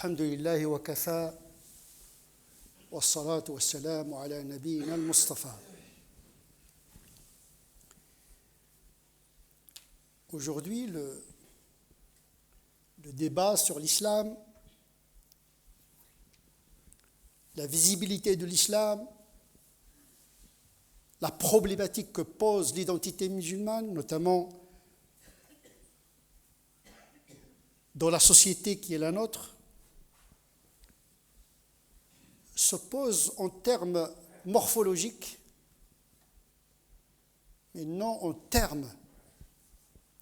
الحمد لله وكفى والصلاة والسلام على نبينا المصطفى. Aujourd'hui, le débat sur l'islam, la visibilité de l'islam, la problématique que pose l'identité musulmane, notamment dans la société qui est la nôtre, se pose en termes morphologiques, mais non en termes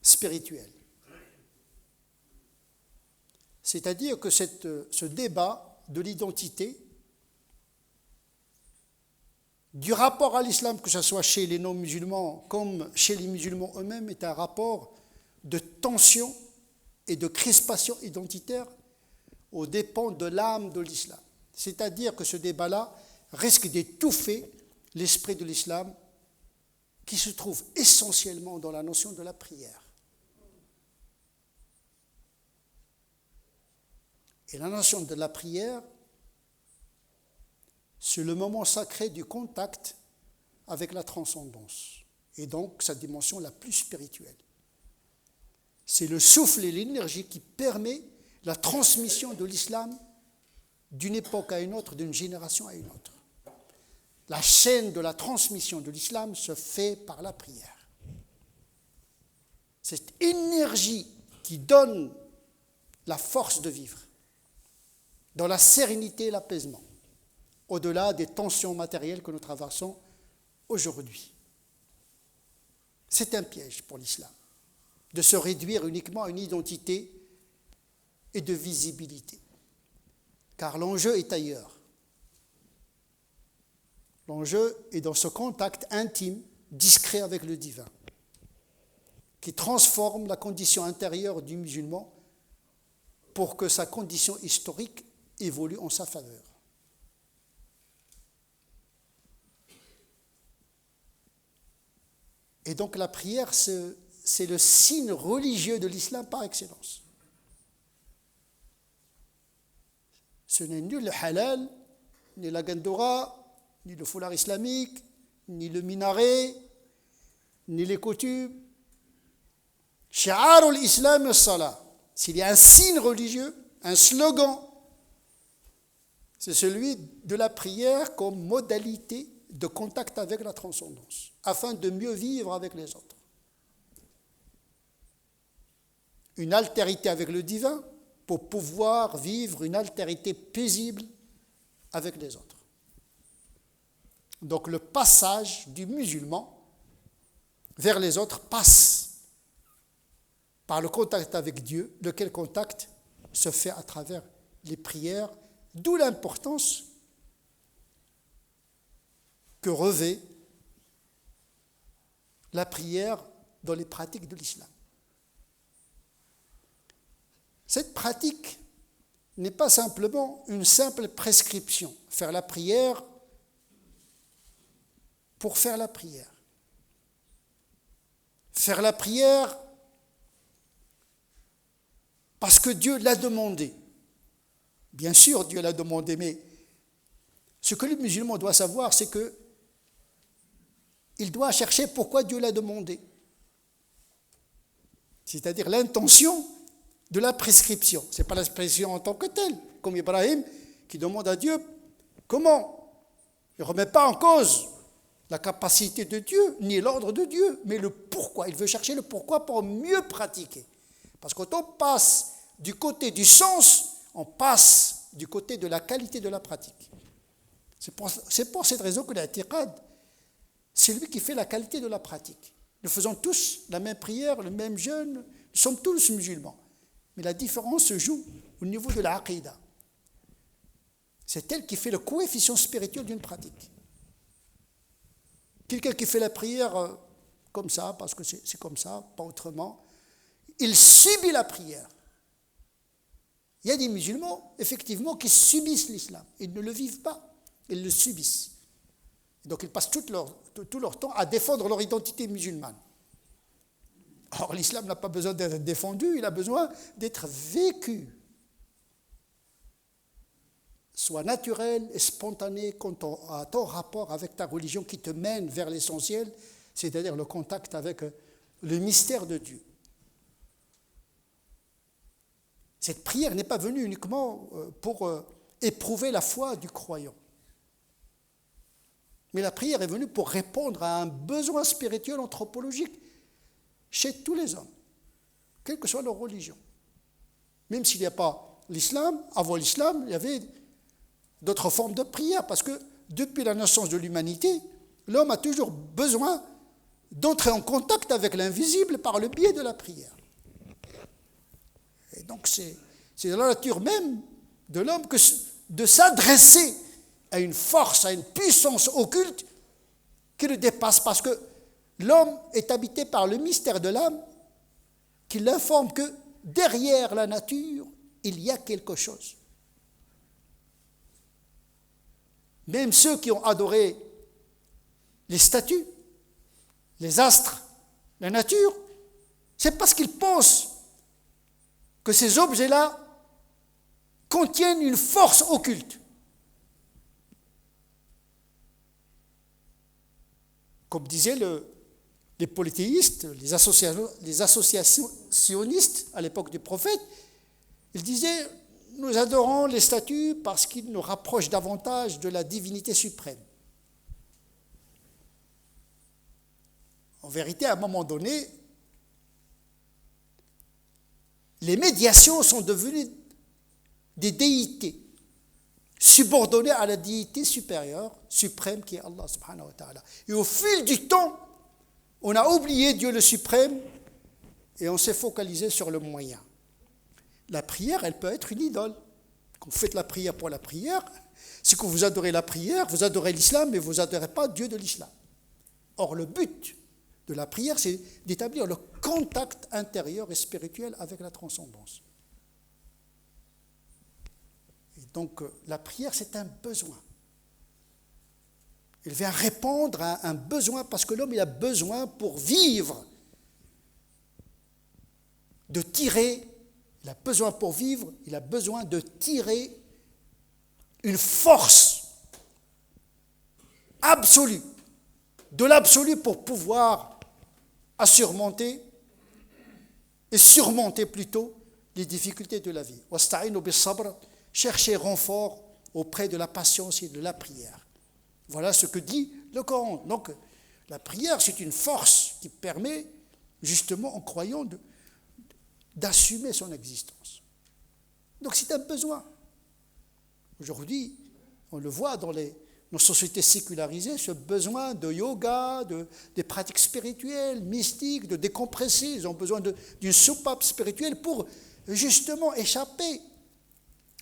spirituels. C'est-à-dire que ce débat de l'identité, du rapport à l'islam, que ce soit chez les non-musulmans comme chez les musulmans eux-mêmes, est un rapport de tension et de crispation identitaire aux dépens de l'âme de l'islam. C'est-à-dire que ce débat-là risque d'étouffer l'esprit de l'islam qui se trouve essentiellement dans la notion de la prière. Et la notion de la prière, c'est le moment sacré du contact avec la transcendance, et donc sa dimension la plus spirituelle. C'est le souffle et l'énergie qui permet la transmission de l'islam d'une époque à une autre, d'une génération à une autre. La chaîne de la transmission de l'islam se fait par la prière. Cette énergie qui donne la force de vivre dans la sérénité et l'apaisement, au-delà des tensions matérielles que nous traversons aujourd'hui. C'est un piège pour l'islam de se réduire uniquement à une identité et de visibilité. Car l'enjeu est ailleurs. L'enjeu est dans ce contact intime, discret avec le divin, qui transforme la condition intérieure du musulman pour que sa condition historique évolue en sa faveur. Et donc la prière, c'est le signe religieux de l'islam par excellence. Ce n'est ni le halal, ni la gandora, ni le foulard islamique, ni le minaret, ni les coutumes. Shi'ar al-Islam as-salah. S'il y a un signe religieux, un slogan, c'est celui de la prière comme modalité de contact avec la transcendance, afin de mieux vivre avec les autres. Une altérité avec le divin pour pouvoir vivre une altérité paisible avec les autres. Donc le passage du musulman vers les autres passe par le contact avec Dieu, lequel contact se fait à travers les prières, d'où l'importance que revêt la prière dans les pratiques de l'islam. Cette pratique n'est pas simplement une simple prescription, faire la prière pour faire la prière. Faire la prière parce que Dieu l'a demandé. Bien sûr, Dieu l'a demandé, mais ce que le musulman doit savoir, c'est que il doit chercher pourquoi Dieu l'a demandé. C'est-à-dire l'intention de la prescription. Ce n'est pas la prescription en tant que telle, comme Ibrahim qui demande à Dieu comment. Il ne remet pas en cause la capacité de Dieu, ni l'ordre de Dieu, mais le pourquoi. Il veut chercher le pourquoi pour mieux pratiquer. Parce que quand on passe du côté du sens, on passe du côté de la qualité de la pratique. C'est pour cette raison que l'i'tiqad, c'est lui qui fait la qualité de la pratique. Nous faisons tous la même prière, le même jeûne, nous sommes tous musulmans. Mais la différence se joue au niveau de l'aqida. C'est elle qui fait le coefficient spirituel d'une pratique. Quelqu'un qui fait la prière comme ça, parce que c'est comme ça, pas autrement, il subit la prière. Il y a des musulmans, effectivement, qui subissent l'islam. Ils ne le vivent pas, ils le subissent. Donc ils passent tout leur temps à défendre leur identité musulmane. Or, l'islam n'a pas besoin d'être défendu, il a besoin d'être vécu. soit naturel et spontané à ton rapport avec ta religion qui te mène vers l'essentiel, c'est-à-dire le contact avec le mystère de Dieu. Cette prière n'est pas venue uniquement pour éprouver la foi du croyant. Mais la prière est venue pour répondre à un besoin spirituel anthropologique chez tous les hommes, quelle que soit leur religion. Même s'il n'y a pas l'islam, avant l'islam, il y avait d'autres formes de prière, parce que depuis la naissance de l'humanité, l'homme a toujours besoin d'entrer en contact avec l'invisible par le biais de la prière. Et donc c'est dans la nature même de l'homme que de s'adresser à une force, à une puissance occulte qui le dépasse, parce que l'homme est habité par le mystère de l'âme qui l'informe que derrière la nature, il y a quelque chose. Même ceux qui ont adoré les statues, les astres, la nature, c'est parce qu'ils pensent que ces objets-là contiennent une force occulte. Comme disaient les polythéistes, les associationnistes à l'époque du prophète, ils disaient « Nous adorons les statues parce qu'ils nous rapprochent davantage de la divinité suprême ». En vérité, à un moment donné, les médiations sont devenues des déités subordonnées à la déité supérieure, suprême, qui est Allah subhanahu wa ta'ala. Et au fil du temps, on a oublié Dieu le suprême et on s'est focalisé sur le moyen. La prière, elle peut être une idole. Quand vous faites la prière pour la prière, c'est que vous adorez la prière, vous adorez l'islam, mais vous n'adorez pas Dieu de l'islam. Or, le but de la prière, c'est d'établir le contact intérieur et spirituel avec la transcendance. Et donc, la prière, c'est un besoin. Il vient répondre à un besoin, parce que l'homme, il a besoin pour vivre, de tirer, il a besoin pour vivre, il a besoin de tirer une force absolue, de l'absolu pour pouvoir surmonter plutôt les difficultés de la vie. Wasta'inu bis-sabr, chercher renfort auprès de la patience et de la prière. Voilà ce que dit le Coran. Donc, la prière, c'est une force qui permet, justement, en croyant, d'assumer son existence. Donc, c'est un besoin. Aujourd'hui, on le voit dans nos sociétés sécularisées, ce besoin de yoga, des pratiques spirituelles, mystiques, de décompresser. Ils ont besoin d'une soupape spirituelle pour, justement, échapper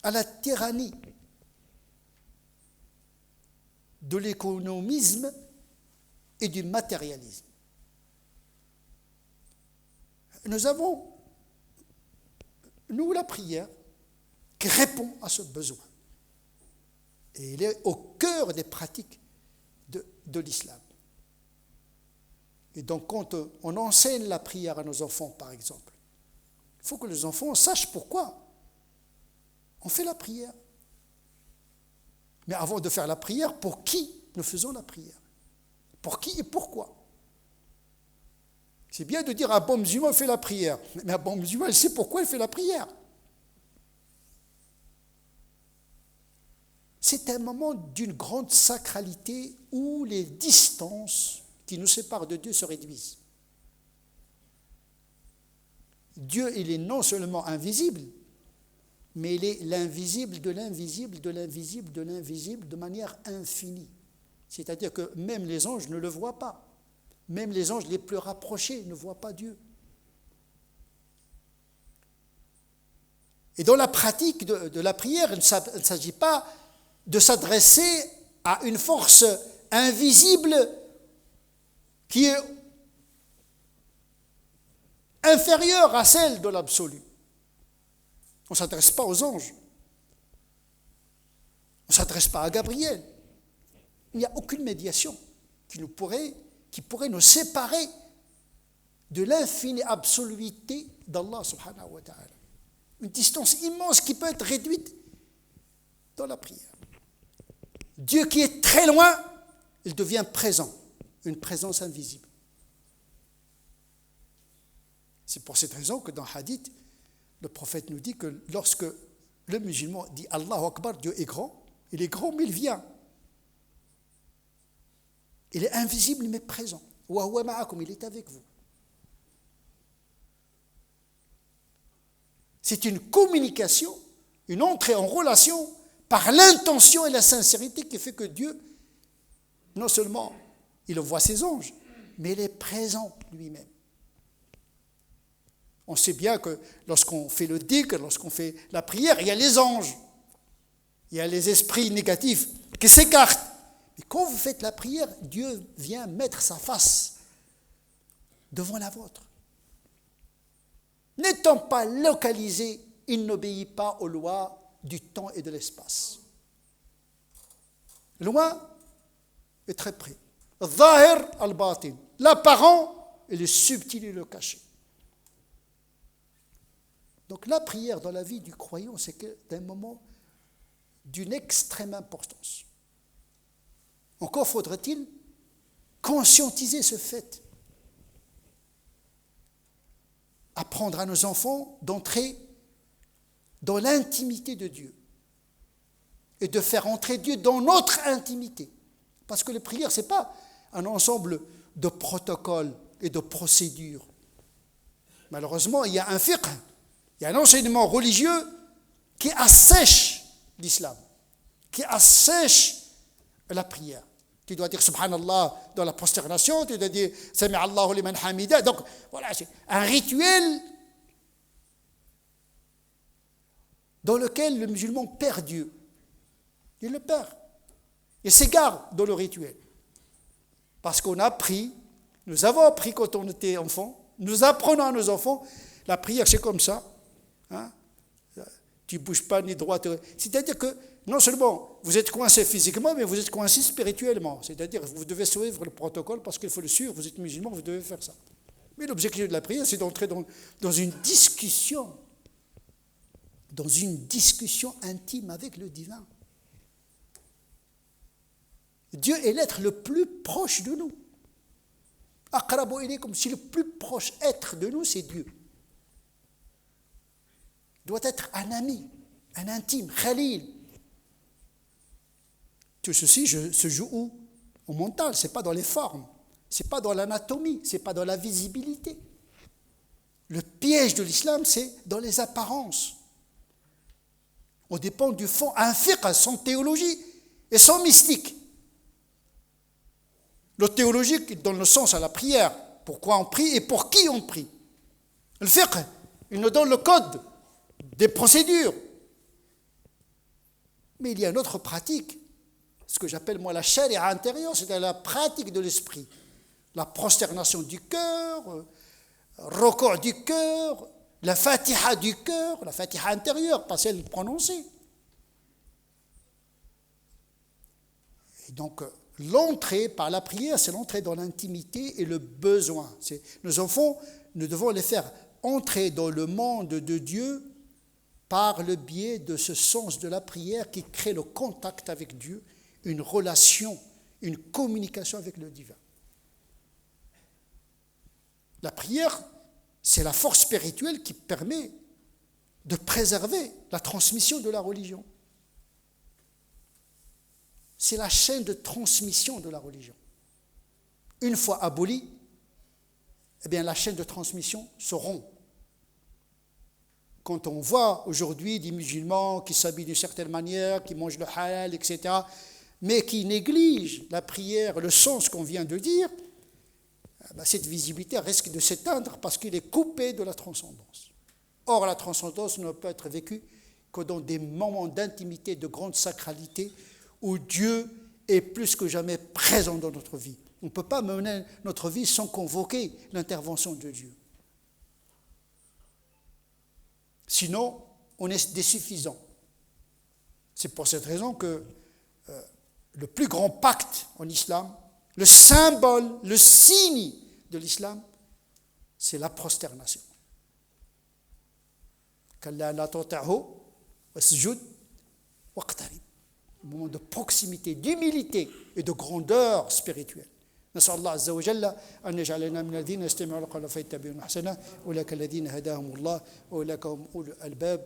à la tyrannie de l'économisme et du matérialisme. Nous avons, la prière qui répond à ce besoin. Et il est au cœur des pratiques de l'islam. Et donc, quand on enseigne la prière à nos enfants, par exemple, il faut que les enfants sachent pourquoi on fait la prière. Mais avant de faire la prière, pour qui nous faisons la prière? Pour qui et pourquoi? C'est bien de dire à un bon musulman, il fait la prière. Mais un bon musulman, il sait pourquoi il fait la prière. C'est un moment d'une grande sacralité où les distances qui nous séparent de Dieu se réduisent. Dieu, il est non seulement invisible, mais il est l'invisible de l'invisible, de l'invisible, de l'invisible, de manière infinie. C'est-à-dire que même les anges ne le voient pas. Même les anges les plus rapprochés ne voient pas Dieu. Et dans la pratique de la prière, il ne s'agit pas de s'adresser à une force invisible qui est inférieure à celle de l'absolu. On ne s'adresse pas aux anges. On ne s'adresse pas à Gabriel. Il n'y a aucune médiation qui pourrait nous séparer de l'infinie absoluité d'Allah subhanahu wa ta'ala. Une distance immense qui peut être réduite dans la prière. Dieu qui est très loin, il devient présent, une présence invisible. C'est pour cette raison que dans Hadith, le prophète nous dit que lorsque le musulman dit Allahu Akbar, Dieu est grand, il est grand mais il vient. Il est invisible mais présent. Wa huwa ma'akum, il est avec vous. C'est une communication, une entrée en relation par l'intention et la sincérité qui fait que Dieu, non seulement il envoie ses anges, mais il est présent lui-même. On sait bien que lorsqu'on fait le dhikr, lorsqu'on fait la prière, il y a les anges, il y a les esprits négatifs qui s'écartent. Mais quand vous faites la prière, Dieu vient mettre sa face devant la vôtre. N'étant pas localisé, il n'obéit pas aux lois du temps et de l'espace. Loin et très près. Zahir al-batin. L'apparent et le subtil et le caché. Donc la prière dans la vie du croyant, c'est un moment d'une extrême importance. Encore faudrait-il conscientiser ce fait. Apprendre à nos enfants d'entrer dans l'intimité de Dieu et de faire entrer Dieu dans notre intimité. Parce que la prière, ce n'est pas un ensemble de protocoles et de procédures. Malheureusement, il y a un fiqh, il y a un enseignement religieux qui assèche l'islam, qui assèche la prière. Tu dois dire Subhanallah dans la prosternation, tu dois dire Sami'allahu liman hamida. Donc voilà, c'est un rituel dans lequel le musulman perd Dieu. Il le perd. Il s'égare dans le rituel. Parce qu'on a appris, nous avons appris quand on était enfant, nous apprenons à nos enfants, la prière c'est comme ça. Hein? Tu ne bouges pas ni droite. C'est-à-dire que non seulement vous êtes coincé physiquement, mais vous êtes coincé spirituellement. C'est-à-dire que vous devez suivre le protocole parce qu'il faut le suivre, vous êtes musulman, vous devez faire ça. Mais l'objectif de la prière, c'est d'entrer dans une discussion intime avec le divin. Dieu est l'être le plus proche de nous. Aqrabu ilaykum, si le plus proche être de nous, c'est Dieu. Il doit être un ami, un intime, khalil. Tout ceci se joue où? Au mental, ce n'est pas dans les formes, ce n'est pas dans l'anatomie, ce n'est pas dans la visibilité. Le piège de l'islam, c'est dans les apparences. On dépend du fond, un fiqh sans théologie et sans mystique. Le théologique donne le sens à la prière, pourquoi on prie et pour qui on prie. Le fiqh, il nous donne le code des procédures. Mais il y a une autre pratique, ce que j'appelle moi la sharia intérieure, c'est la pratique de l'esprit. La prosternation du cœur, record du cœur, la fatiha du cœur, la fatiha intérieure, pas celle prononcée. Et donc, l'entrée par la prière, c'est l'entrée dans l'intimité et le besoin. Nos enfants, nous devons les faire entrer dans le monde de Dieu par le biais de ce sens de la prière qui crée le contact avec Dieu, une relation, une communication avec le divin. La prière, c'est la force spirituelle qui permet de préserver la transmission de la religion. C'est la chaîne de transmission de la religion. Une fois abolie, eh bien, la chaîne de transmission se rompt. Quand on voit aujourd'hui des musulmans qui s'habillent d'une certaine manière, qui mangent le halal, etc., mais qui négligent la prière, le sens qu'on vient de dire, cette visibilité risque de s'éteindre parce qu'il est coupé de la transcendance. Or, la transcendance ne peut être vécue que dans des moments d'intimité, de grande sacralité, où Dieu est plus que jamais présent dans notre vie. On ne peut pas mener notre vie sans convoquer l'intervention de Dieu. Sinon, on est désuffisant. C'est pour cette raison que le plus grand pacte en islam, le symbole, le signe de l'islam, c'est la prosternation. Kalla la tuti'hu wasjud waqtarib. un moment de proximité, d'humilité et de grandeur spirituelle. نسأل الله عز وجل أن يجعلنا من الذين يستمعون القول فيتبعون أحسنه أولئك الذين هداهم الله وأولئك هم أولو الألباب.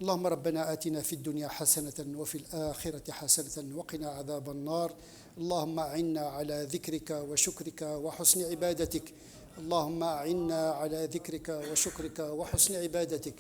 اللهم ربنا آتنا في الدنيا حسنة وفي الآخرة حسنة وقنا عذاب النار. اللهم أعنا على ذكرك وشكرك وحسن عبادتك. اللهم أعنا على ذكرك وشكرك وحسن عبادتك.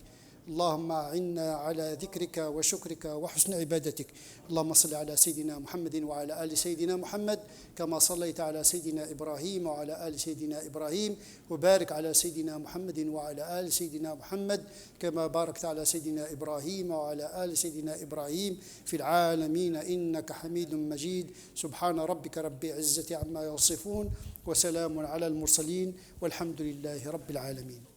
اللهم أعنا على ذكرك وشكرك وحسن عبادتك. اللهم صل على سيدنا محمد وعلى آل سيدنا محمد كما صليت على سيدنا إبراهيم وعلى آل سيدنا إبراهيم، وبارك على سيدنا محمد وعلى آل سيدنا محمد كما باركت على سيدنا إبراهيم وعلى آل سيدنا إبراهيم في العالمين إنك حميد مجيد. سبحان ربك رب العزة عما يصفون وسلام على المرسلين والحمد لله رب العالمين.